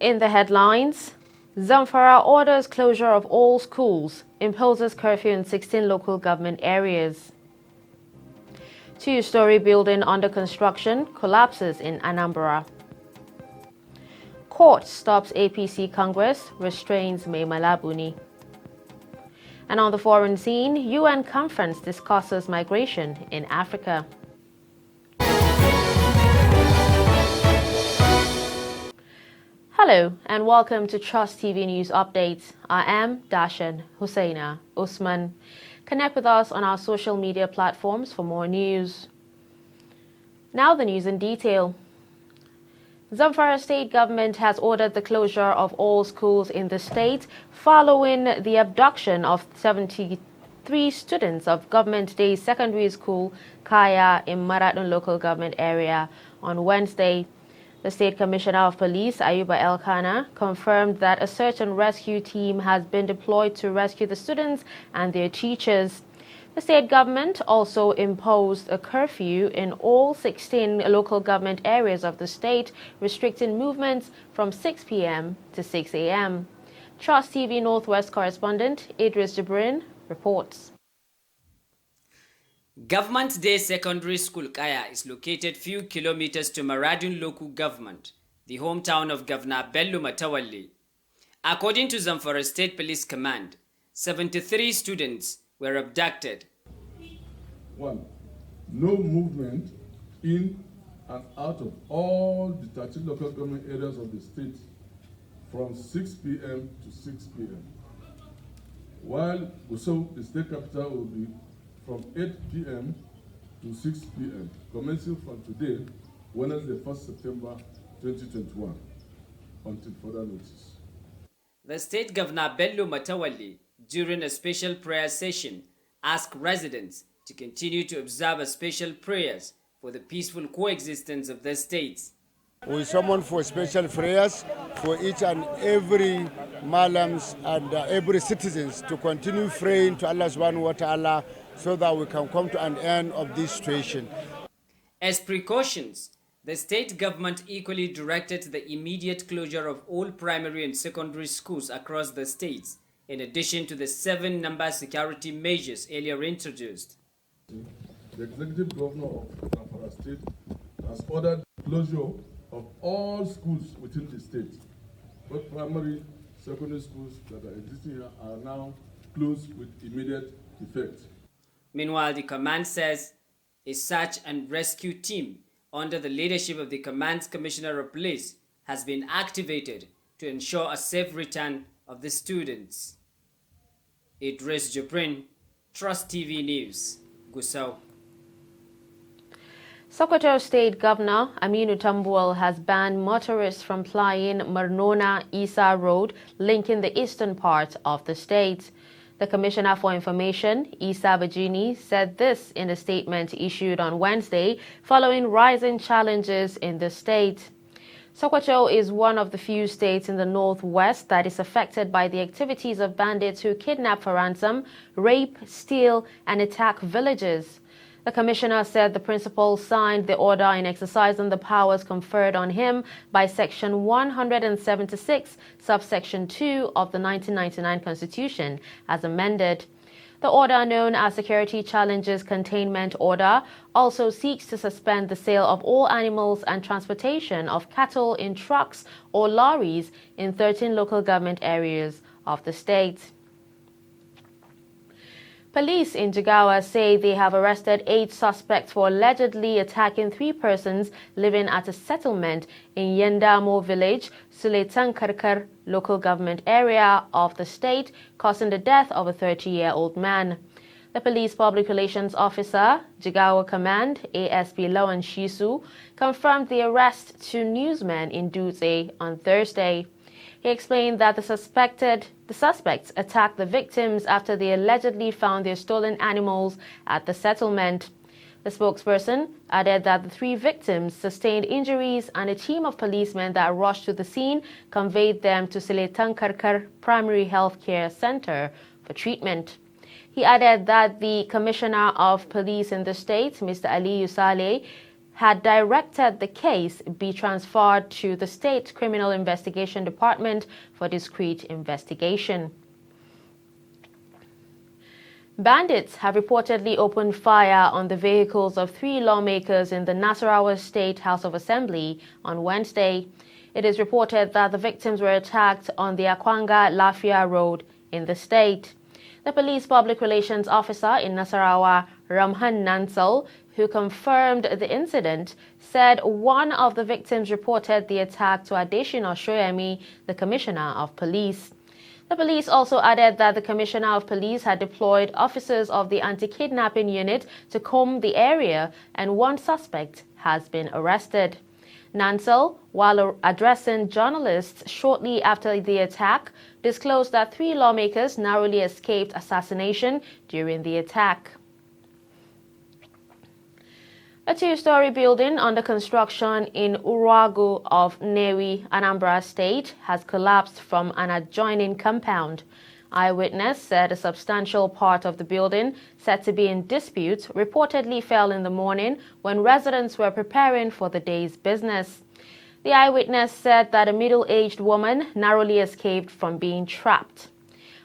In the headlines, Zamfara orders closure of all schools, imposes curfew in 16 local government areas. Two-story building under construction collapses in Anambra. Court stops APC Congress, restrains Mai Malabuni. And on the foreign scene, UN conference discusses migration in Africa. Hello and welcome to Trust TV News Updates. I am Dashan Hussaina Usman. Connect with us on our social media platforms for more news. Now the news in detail. Zamfara state government has ordered the closure of all schools in the state following the abduction of 73 students of Government Day Secondary School, Kaya, in Maradun local government area on Wednesday. The State Commissioner of Police, Ayuba Elkana, confirmed that a search and rescue team has been deployed to rescue the students and their teachers. The state government also imposed a curfew in all 16 local government areas of the state, restricting movements from 6 p.m. to 6 a.m. Trust TV Northwest correspondent Idris Jibrin reports. Government Day Secondary School Kaya is located few kilometers to Maradun local government, the hometown of Governor Bello Matawalli. According to Zamfara State Police Command, 73 students were abducted. 1. No movement in and out of all the 13 local government areas of the state from 6 p.m. to 6 p.m. While Gusau, the state capital, will be from 8 p.m. to 6 p.m., commencing from today, Wednesday, 1st September 2021, until further notice. The State Governor Bello Matawalli, during a special prayer session, asked residents to continue to observe special prayers for the peaceful coexistence of the states. We summon for special prayers for each and every Malams and every citizens to continue praying to Allah subhanahu wa ta'ala so that we can come to an end of this situation. As precautions, the state government equally directed the immediate closure of all primary and secondary schools across the states, in addition to the 7-number security measures earlier introduced. The executive governor of Zamfara State has ordered closure of all schools within the state. Both primary, secondary schools that are existing here are now closed with immediate effect. Meanwhile, the command says a search and rescue team under the leadership of the command's commissioner of police has been activated to ensure a safe return of the students. Idris Jibrin, Trust TV News, Gusau. Sokoto State Governor Aminu Tambuwal has banned motorists from plying Marnona-Isa Road, linking the eastern part of the state. The Commissioner for Information, Isa Bajini, said this in a statement issued on Wednesday following rising challenges in the state. Sokoto is one of the few states in the northwest that is affected by the activities of bandits who kidnap for ransom, rape, steal, and attack villages. The commissioner said the principal signed the order in exercising the powers conferred on him by Section 176, subsection 2 of the 1999 Constitution, as amended. The order, known as Security Challenges Containment Order, also seeks to suspend the sale of all animals and transportation of cattle in trucks or lorries in 13 local government areas of the state. Police in Jigawa say they have arrested 8 suspects for allegedly attacking 3 persons living at a settlement in Yendamo village, Suletan Karkar local government area of the state, causing the death of a 30-year-old man. The police public relations officer, Jigawa Command, ASP Lawan Shisu, confirmed the arrest to newsmen in Dutse on Thursday. He explained that the suspects attacked the victims after they allegedly found their stolen animals at the settlement. The spokesperson added that the 3 victims sustained injuries and a team of policemen that rushed to the scene conveyed them to Suletan Karkar Primary Health Care Center for treatment. He added that the Commissioner of Police in the state, Mr. Ali Saleh, had directed the case be transferred to the State Criminal Investigation Department for discreet investigation. Bandits have reportedly opened fire on the vehicles of 3 lawmakers in the Nasarawa State House of Assembly on Wednesday. It is reported that the victims were attacked on the Akwanga-Lafia Road in the state. The police public relations officer in Nasarawa, Ramhan Nansal, who confirmed the incident, said one of the victims reported the attack to Adeshina Shoyemi, the Commissioner of Police. The police also added that the Commissioner of Police had deployed officers of the anti-kidnapping unit to comb the area, and one suspect has been arrested. Nansel, while addressing journalists shortly after the attack, disclosed that 3 lawmakers narrowly escaped assassination during the attack. A 2-story building under construction in Uragu of Newi, Anambra State, has collapsed from an adjoining compound. Eyewitness said a substantial part of the building, said to be in dispute, reportedly fell in the morning when residents were preparing for the day's business. The eyewitness said that a middle-aged woman narrowly escaped from being trapped.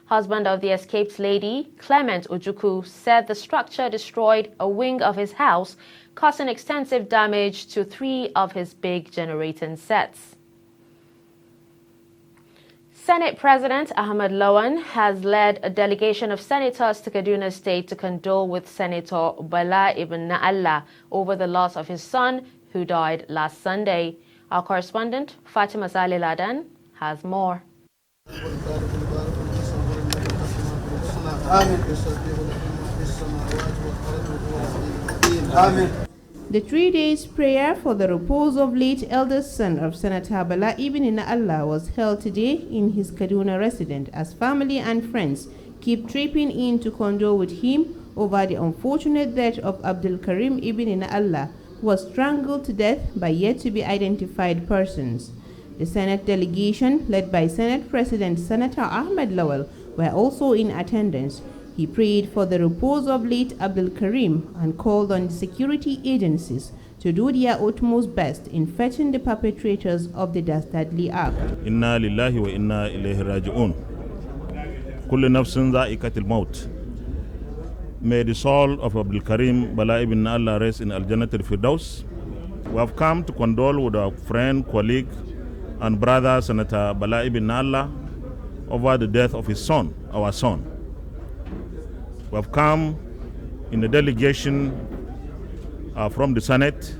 Husband of the escaped lady, Clement Ojuku, said the structure destroyed a wing of his house, causing extensive damage to 3 of his big generating sets. Senate President Ahmed Lawan has led a delegation of senators to Kaduna State to condole with Senator Bala ibn Na'Allah over the loss of his son, who died last Sunday. Our correspondent, Fatima Saleh Ladan, has more. The 3 days prayer for the repose of late eldest son of Senator Bala ibn Na'Allah was held today in his Kaduna residence as family and friends keep tripping in to condole with him over the unfortunate death of Abdul Karim ibn Na'Allah, who was strangled to death by yet to be identified persons. The Senate delegation, led by Senate President Senator Ahmed Lawal, were also in attendance. He prayed for the repose of late Abdul Karim and called on the security agencies to do their utmost best in fetching the perpetrators of the dastardly act. Inna lillahi wa inna ilayhi raji'un. Kullu nafsin dha'iqatul maut. May the soul of Abdul Karim Bala ibn Allah rest in Al-Jannat al-Firdaus. We have come to condole with our friend, colleague, and brother Senator Bala ibn Allah over the death of his son, our son. We have come in a delegation from the Senate.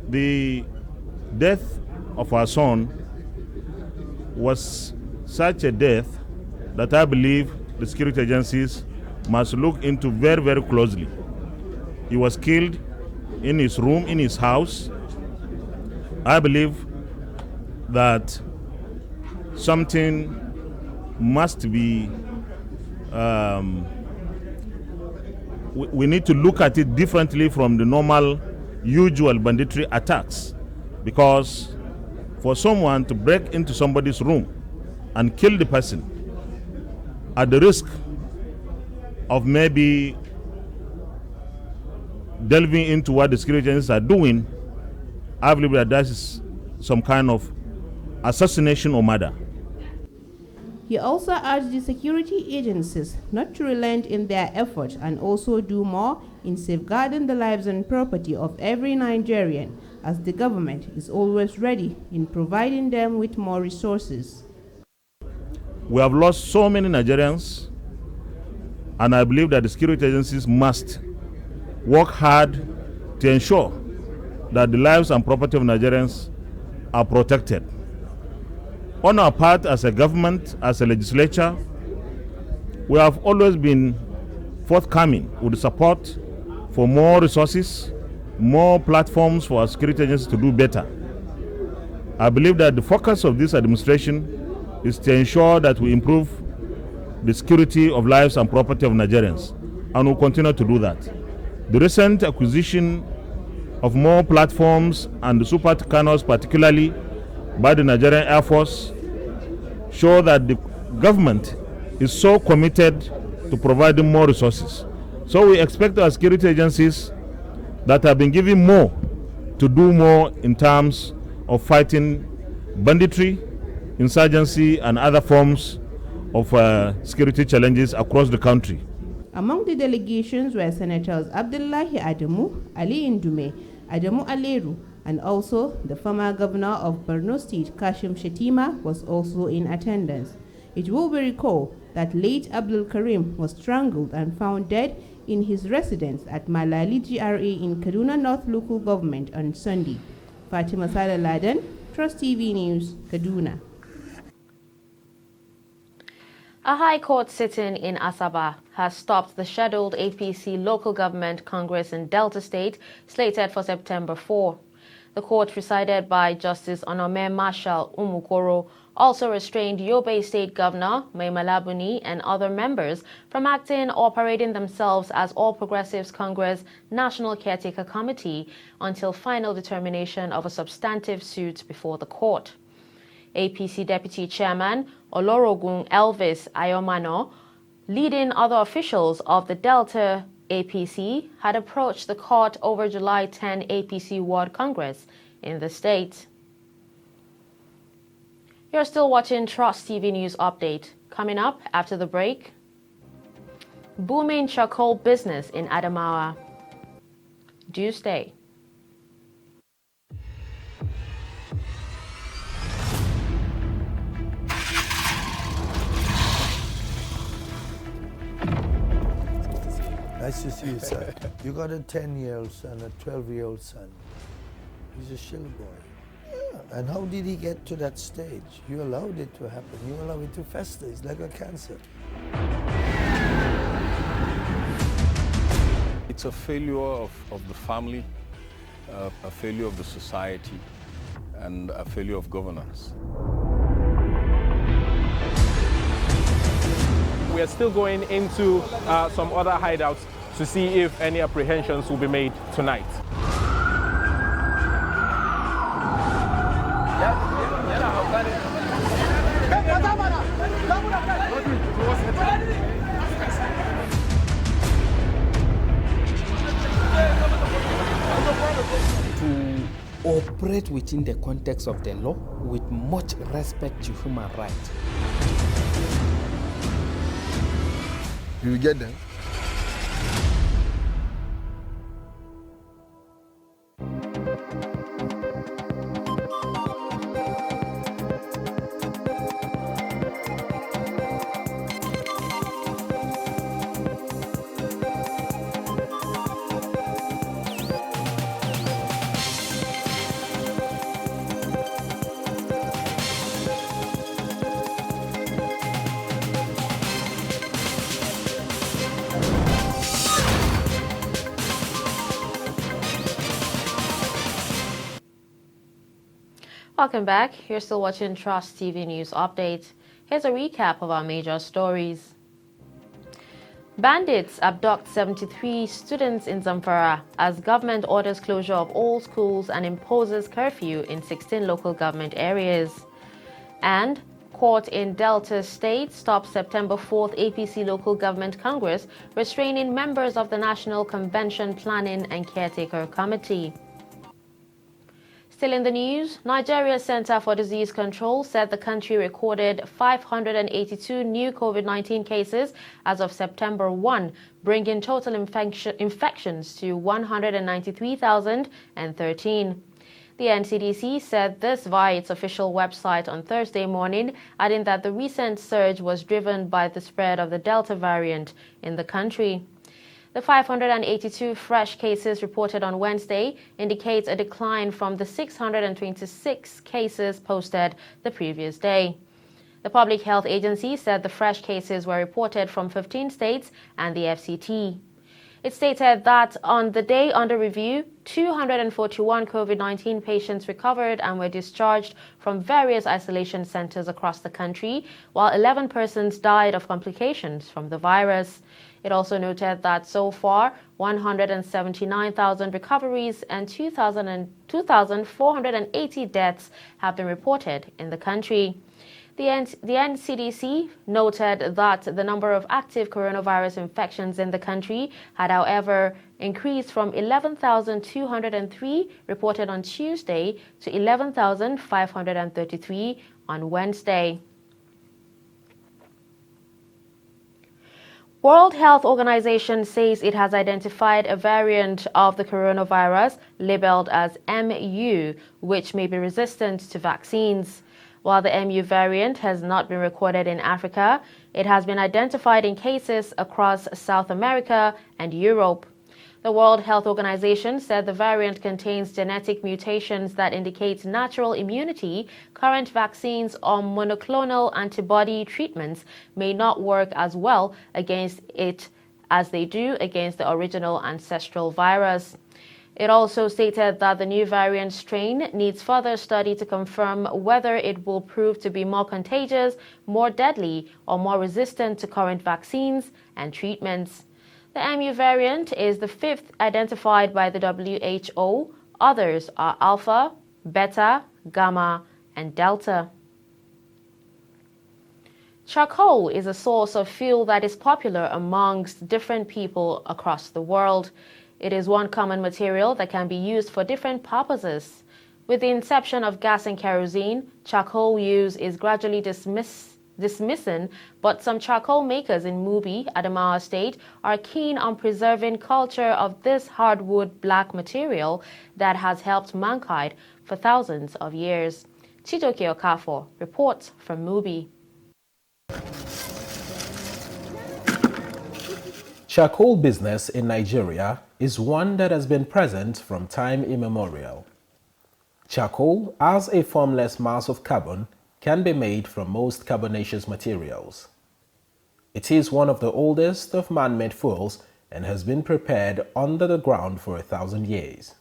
The death of our son was such a death that I believe the security agencies must look into very, very closely. He was killed in his room, in his house. I believe that something must be we need to look at it differently from the normal, usual banditry attacks, because for someone to break into somebody's room and kill the person at the risk of maybe delving into what the security agencies are doing, I believe that that is some kind of assassination or murder. He also urged the security agencies not to relent in their effort and also do more in safeguarding the lives and property of every Nigerian, as the government is always ready in providing them with more resources. We have lost so many Nigerians, and I believe that the security agencies must work hard to ensure that the lives and property of Nigerians are protected. On our part, as a government, as a legislature, we have always been forthcoming with support for more resources, more platforms for our security agencies to do better. I believe that the focus of this administration is to ensure that we improve the security of lives and property of Nigerians, and we'll continue to do that. The recent acquisition of more platforms and the super tucanos, particularly by the Nigerian Air Force, show that the government is so committed to providing more resources. So we expect our security agencies that have been given more to do more in terms of fighting banditry, insurgency, and other forms of security challenges across the country. Among the delegations were Senators Abdullahi Adamu, Ali Indume, Adamu Aleru, and also the former governor of Borno State, Kashim Shettima, was also in attendance. It will be recalled that late Abdul Karim was strangled and found dead in his residence at Malali GRA in Kaduna North Local Government on Sunday. Fatima Saleh Laden, Trust TV News, Kaduna. A High Court sitting in Asaba has stopped the scheduled APC Local Government Congress in Delta State slated for September 4. The court, presided by Justice Onome Marshal Umukoro, also restrained Yobe State Governor Mai Malabuni and other members from acting or parading themselves as All Progressives Congress National Caretaker Committee until final determination of a substantive suit before the court. APC Deputy Chairman Olorogun Elvis Ayomano, leading other officials of the Delta APC, had approached the court over July 10 APC World Congress in the state. You're still watching Trust TV News Update. Coming up after the break, booming charcoal business in Adamawa. Do stay. Nice to see you, sir. You got a 10-year-old son, a 12-year-old son. He's a shill boy. Yeah. And how did he get to that stage? You allowed it to happen. You allowed it to fester. It's like a cancer. It's a failure of the family, a failure of the society, and a failure of governance. We are still going into some other hideouts to see if any apprehensions will be made tonight. To operate within the context of the law with much respect to human rights. You will get them. Welcome back. You're still watching Trust TV News Update. Here's a recap of our major stories. Bandits abduct 73 students in Zamfara as government orders closure of all schools and imposes curfew in 16 local government areas. And court in Delta State stops September 4th APC Local Government Congress, restraining members of the National Convention Planning and Caretaker Committee. Still in the news, Nigeria's Center for Disease Control said the country recorded 582 new COVID-19 cases as of September 1, bringing total infections to 193,013. The NCDC said this via its official website on Thursday morning, adding that the recent surge was driven by the spread of the Delta variant in the country. The 582 fresh cases reported on Wednesday indicates a decline from the 626 cases posted the previous day. The Public Health Agency said the fresh cases were reported from 15 states and the FCT. It stated that on the day under review, 241 COVID-19 patients recovered and were discharged from various isolation centers across the country, while 11 persons died of complications from the virus. It also noted that so far, 179,000 recoveries and 2,480 deaths have been reported in the country. The NCDC noted that the number of active coronavirus infections in the country had, however, increased from 11,203 reported on Tuesday to 11,533 on Wednesday. World Health Organization says it has identified a variant of the coronavirus labeled as MU, which may be resistant to vaccines. While the MU variant has not been recorded in Africa, it has been identified in cases across South America and Europe. The World Health Organization said the variant contains genetic mutations that indicate natural immunity. Current vaccines or monoclonal antibody treatments may not work as well against it as they do against the original ancestral virus. It also stated that the new variant strain needs further study to confirm whether it will prove to be more contagious, more deadly, or more resistant to current vaccines and treatments. The MU variant is the fifth identified by the WHO. Others are Alpha, Beta, Gamma, and Delta. Charcoal is a source of fuel that is popular amongst different people across the world. It is one common material that can be used for different purposes. With the inception of gas and kerosene, charcoal use is gradually dismissing, but some charcoal makers in Mubi, Adamawa State, are keen on preserving culture of this hardwood black material that has helped mankind for thousands of years. Chidoke Okafor reports from Mubi. Charcoal business in Nigeria is one that has been present from time immemorial. Charcoal, as a formless mass of carbon, can be made from most carbonaceous materials. It is one of the oldest of man-made fuels and has been prepared under the ground for 1,000 years.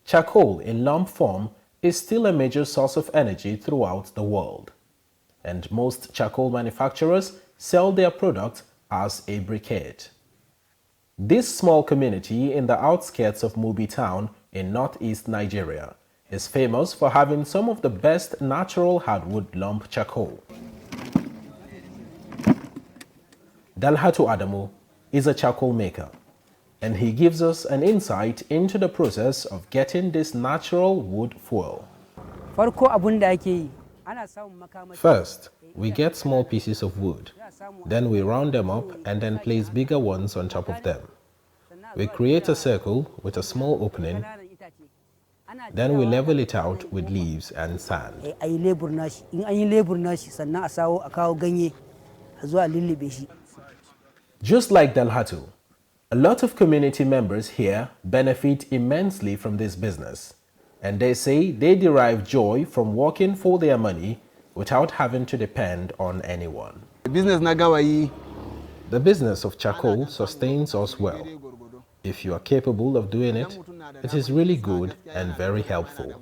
Charcoal in lump form is still a major source of energy throughout the world, and most charcoal manufacturers sell their product as a briquette. This small community in the outskirts of Mubi town in northeast Nigeria is famous for having some of the best natural hardwood lump charcoal. Dalhatu Adamu is a charcoal maker, and he gives us an insight into the process of getting this natural wood fuel. First, we get small pieces of wood. Then we round them up and then place bigger ones on top of them. We create a circle with a small opening. Then we level it out with leaves and sand. Just like Dalhatu, a lot of community members here benefit immensely from this business, and they say they derive joy from working for their money without having to depend on anyone. The business of charcoal sustains us well. If you are capable of doing it, it is really good and very helpful.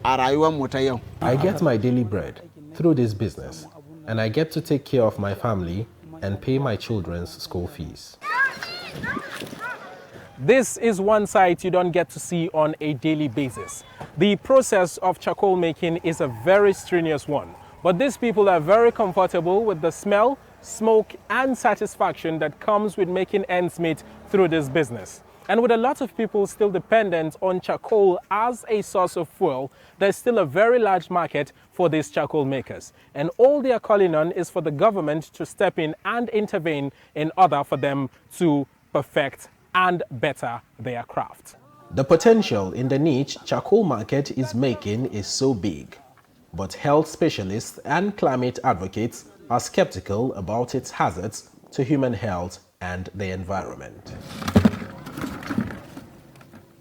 I get my daily bread through this business, and I get to take care of my family and pay my children's school fees. This is one side you don't get to see on a daily basis. The process of charcoal making is a very strenuous one, but these people are very comfortable with the smell, smoke, and satisfaction that comes with making ends meet through this business. And with a lot of people still dependent on charcoal as a source of fuel, there's still a very large market for these charcoal makers. And all they are calling on is for the government to step in and intervene in order for them to perfect and better their craft. The potential in the niche charcoal market is making is so big, but health specialists and climate advocates are skeptical about its hazards to human health and the environment.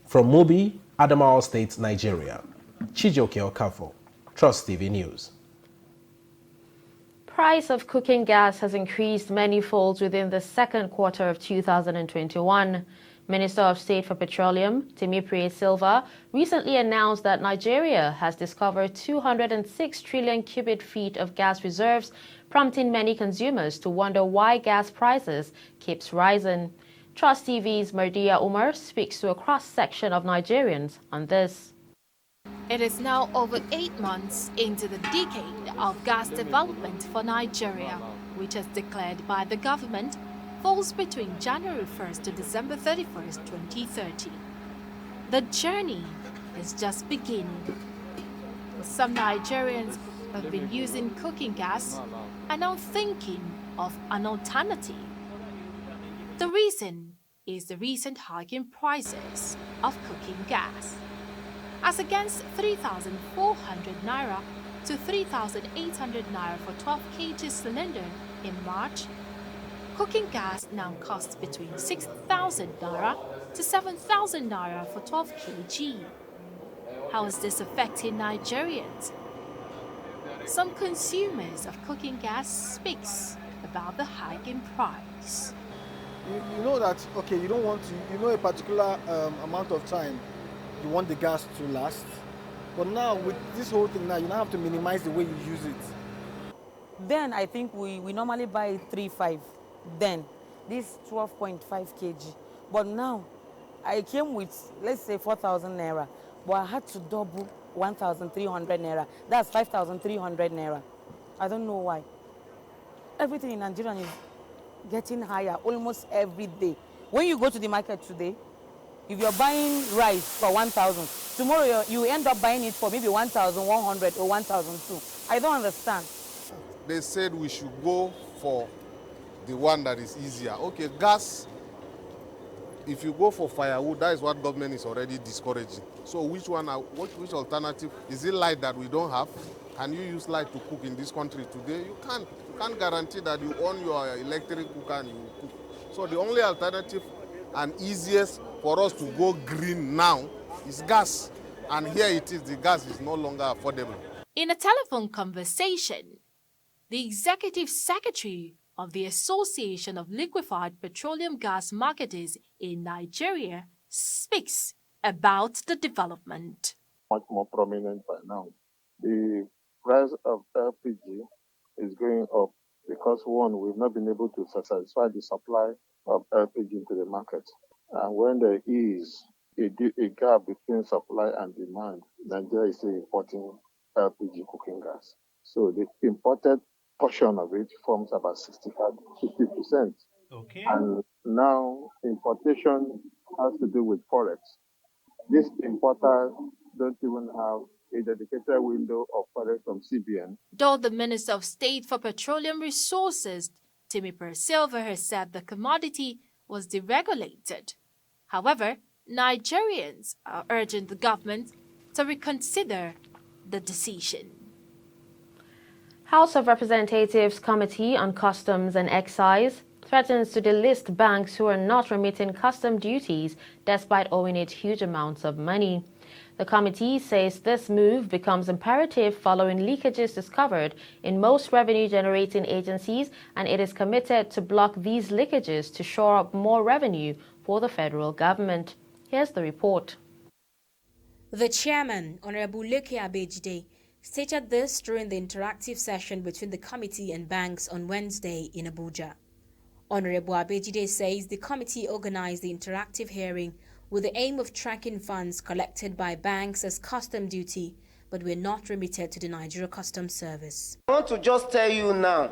From Mubi, Adamawa State, Nigeria, Chijoke Okafor, Trust TV News. Price of cooking gas has increased many folds within the second quarter of 2021. Minister of State for Petroleum, Temipri Silva, recently announced that Nigeria has discovered 206 trillion cubic feet of gas reserves, prompting many consumers to wonder why gas prices keeps rising. Trust TV's Mardia Umar speaks to a cross-section of Nigerians on this. It is now over 8 months into the decade of gas development for Nigeria, which is declared by the government, falls between January 1st to December 31st, 2030. The journey is just beginning. Some Nigerians have been using cooking gas and now thinking of an alternative. The reason is the recent hike in prices of cooking gas. As against 3,400 naira to 3,800 naira for 12 kg cylinder in March, cooking gas now costs between 6,000 naira to 7,000 naira for 12 kg. How is this affecting Nigerians? Some consumers of cooking gas speaks about the hike in price. You know that, okay, you don't want to, you know a particular amount of time you want the gas to last. But now with this whole thing now, you now have to minimize the way you use it. Then I think we normally buy 3.5. Then this 12.5 kg. But now I came with, let's say 4,000 naira, but I had to double 1,300 naira. That's 5,300 naira. I don't know why. Everything in Nigeria is getting higher almost every day. When you go to the market today, if you're buying rice for 1,000, tomorrow you end up buying it for maybe 1,100 or 1,200. I don't understand. They said we should go for the one that is easier. Okay, gas, if you go for firewood, that is what government is already discouraging. So which which alternative? Is it light that we don't have? Can you use light to cook in this country today? You can't. You can't guarantee that you own your electric cooker and you cook. So the only alternative and easiest for us to go green now is gas. And here it is, the gas is no longer affordable. In a telephone conversation, the executive secretary of the Association of Liquefied Petroleum Gas Marketers in Nigeria speaks about the development. Much more prominent by now. The price of LPG is going up because, one, we've not been able to satisfy the supply of LPG into the market. And when there is a gap between supply and demand, Nigeria is still importing LPG cooking gas. So the imported portion of it forms about 65-50%. Okay. And now importation has to do with forex. These importers don't even have a dedicated window of forex from CBN. Though the Minister of State for Petroleum Resources, Timmy Silva, has said the commodity was deregulated. However, Nigerians are urging the government to reconsider the decision. House of Representatives Committee on Customs and Excise threatens to delist banks who are not remitting custom duties despite owing it huge amounts of money. The committee says this move becomes imperative following leakages discovered in most revenue-generating agencies, and it is committed to block these leakages to shore up more revenue for the federal government. Here's the report. The chairman, Honorable Leke Abejide, stated this during the interactive session between the committee and banks on Wednesday in Abuja. Honorable Abejide says the committee organized the interactive hearing with the aim of tracking funds collected by banks as custom duty but were not remitted to the Nigeria Customs Service. I want to just tell you now,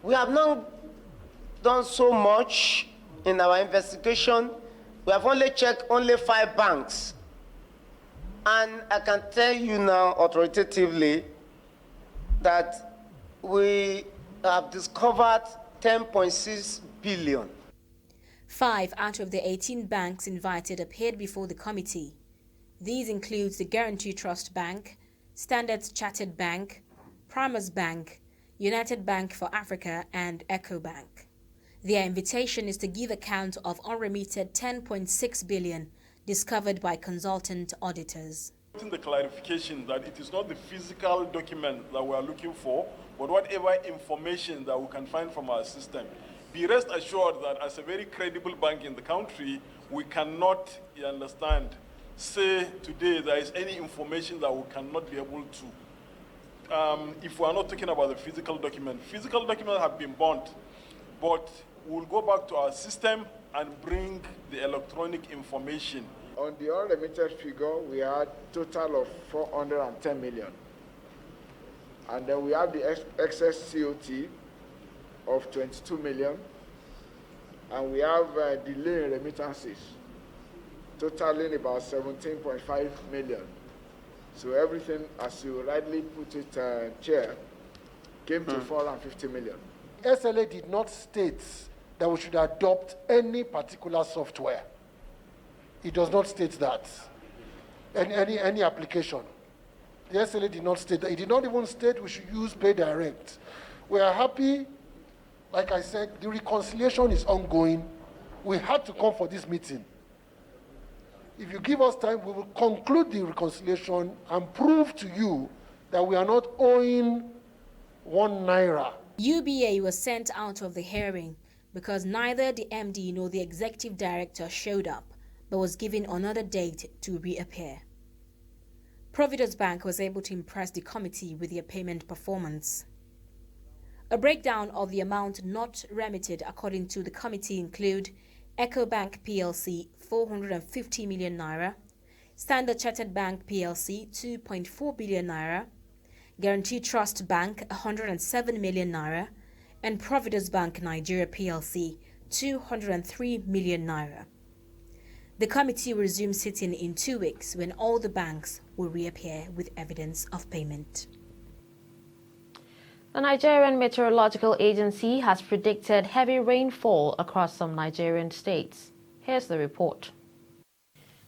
we have not done so much in our investigation. We have only checked 5 banks. And I can tell you now authoritatively that we have discovered 10.6 billion. 5 out of the 18 banks invited appeared before the committee. These include the Guarantee Trust Bank, Standard Chartered Bank, Primus Bank, United Bank for Africa, and EcoBank. Their invitation is to give account of unremitted 10.6 billion discovered by consultant auditors. The clarification that it is not the physical document that we are looking for, but whatever information that we can find from our system. Be rest assured that as a very credible bank in the country, we cannot, you understand, say today there is any information that we cannot be able to. If we are not talking about the physical document. Physical documents have been burnt, but we'll go back to our system and bring the electronic information. On the unremitted figure, we had a total of 410 million. And then we have the excess COT of 22 million. And we have delay in remittances, totaling about 17.5 million. So everything, as you rightly put it, Chair, came to 450 million. SLA did not state that we should adopt any particular software. It does not state that. Any application. The SLA did not state that. It did not even state we should use Pay Direct. We are happy, like I said, the reconciliation is ongoing. We had to come for this meeting. If you give us time, we will conclude the reconciliation and prove to you that we are not owing 1 naira. UBA was sent out of the hearing because neither the MD nor the executive director showed up, but was given another date to reappear. Providence Bank was able to impress the committee with their payment performance. A breakdown of the amount not remitted according to the committee include EcoBank PLC 450 million naira, Standard Chartered Bank PLC 2.4 billion naira, Guarantee Trust Bank 107 million naira, and Providence Bank Nigeria PLC 203 million naira. The committee will resume sitting in 2 weeks when all the banks will reappear with evidence of payment. The Nigerian Meteorological Agency has predicted heavy rainfall across some Nigerian states. Here's the report.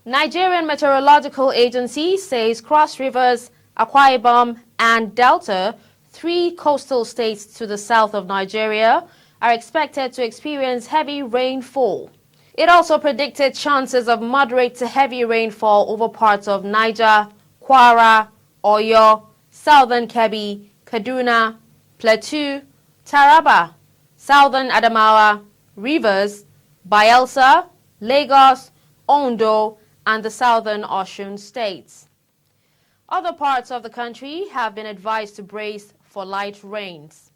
Nigerian Meteorological Agency says Cross Rivers, Akwa Ibom, and Delta, 3 coastal states to the south of Nigeria, are expected to experience heavy rainfall. It also predicted chances of moderate to heavy rainfall over parts of Niger, Kwara, Oyo, Southern Kebbi, Kaduna, Plateau, Taraba, Southern Adamawa, Rivers, Bayelsa, Lagos, Ondo, and the Southern Osun states. Other parts of the country have been advised to brace for light rains.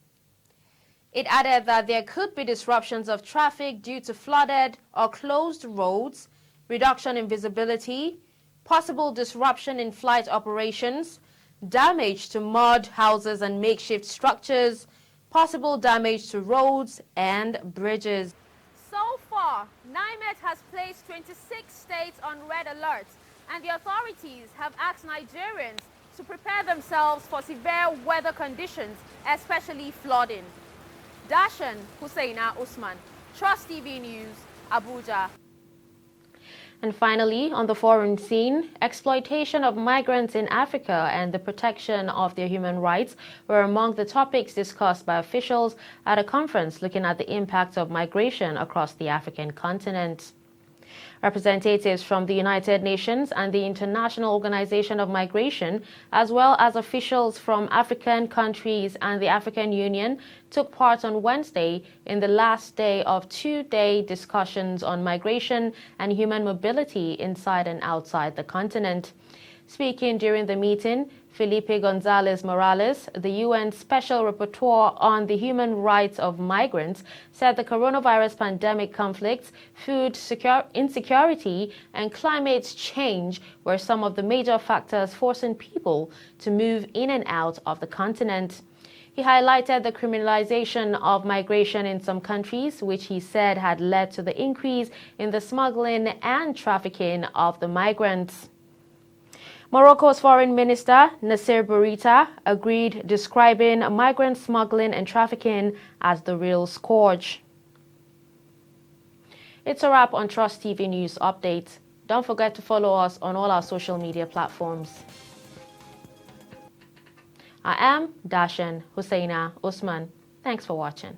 It added that there could be disruptions of traffic due to flooded or closed roads, reduction in visibility, possible disruption in flight operations, damage to mud houses and makeshift structures, possible damage to roads and bridges. So far, NIMET has placed 26 states on red alert, and the authorities have asked Nigerians to prepare themselves for severe weather conditions, especially flooding. Dashan Hussaina Usman, Trust TV News, Abuja. And finally, on the foreign scene, exploitation of migrants in Africa and the protection of their human rights were among the topics discussed by officials at a conference looking at the impact of migration across the African continent. Representatives from the United Nations and the International Organization of Migration, as well as officials from African countries and the African Union, took part on Wednesday in the last day of 2-day discussions on migration and human mobility inside and outside the continent. Speaking during the meeting, Felipe González Morales, the UN Special Rapporteur on the Human Rights of Migrants, said the coronavirus pandemic conflicts, food insecurity, and climate change were some of the major factors forcing people to move in and out of the continent. He highlighted the criminalization of migration in some countries, which he said had led to the increase in the smuggling and trafficking of the migrants. Morocco's Foreign Minister, Nasser Bourita, agreed, describing migrant smuggling and trafficking as the real scourge. It's a wrap on Trust TV News Update. Don't forget to follow us on all our social media platforms. I am Dashan Hussaina Usman. Thanks for watching.